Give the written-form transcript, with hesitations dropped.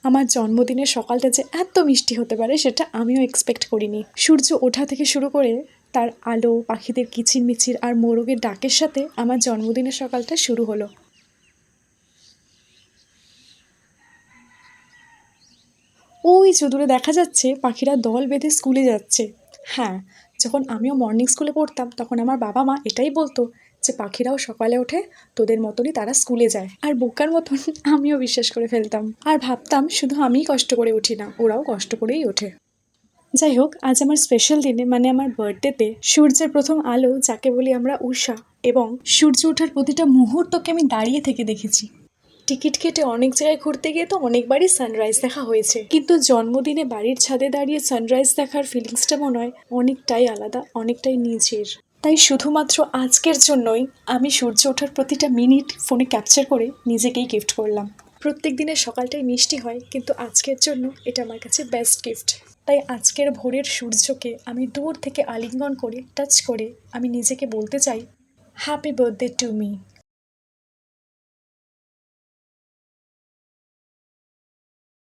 আমার জন্মদিনের সকালটা যে এত মিষ্টি হতে পারে সেটা আমিও এক্সপেক্ট করিনি। সূর্য ওঠা থেকে শুরু করে তার আলো, পাখিদের কিচিরমিচির আর মোরগের ডাকের সাথে আমার জন্মদিনের সকালটা শুরু হলো। ওই যে দূরে দেখা যাচ্ছে পাখিরা দল বেঁধে স্কুলে যাচ্ছে। হ্যাঁ, যখন আমিও মর্নিং স্কুলে পড়তাম তখন আমার বাবা মা এটাই বলতো যে পাখিরাও সকালে ওঠে, তোদের মতনই তারা স্কুলে যায়। আর বোকার মতন আমিও বিশ্বাস করে ফেলতাম আর ভাবতাম শুধু আমিই কষ্ট করে উঠি না, ওরাও কষ্ট করেই ওঠে। যাই হোক, আজ আমার স্পেশাল দিনে মানে আমার বার্থডেতে সূর্যের প্রথম আলো যাকে বলি আমরা উষা, এবং সূর্য ওঠার প্রতিটা মুহূর্তকে আমি দাঁড়িয়ে থেকে দেখেছি। টিকিট কেটে অনেক জায়গায় ঘুরতে গিয়ে তো অনেকবারই সানরাইজ দেখা হয়েছে, কিন্তু জন্মদিনে বাড়ির ছাদে দাঁড়িয়ে সানরাইজ দেখার ফিলিংসটা মনে হয় অনেকটাই আলাদা, অনেকটাই নিজের। তাই শুধুমাত্র আজকের জন্যই আমি সূর্য ওঠার প্রতিটা মিনিট ফোনে ক্যাপচার করে নিজেকেই গিফট করলাম। প্রত্যেক দিনের সকালটাই মিষ্টি হয়, কিন্তু আজকের জন্য এটা আমার কাছে বেস্ট গিফট। তাই আজকের ভোরের সূর্যকে আমি দূর থেকে আলিঙ্গন করে টাচ করে আমি নিজেকে বলতে চাই, হ্যাপি বার্থডে টু মি।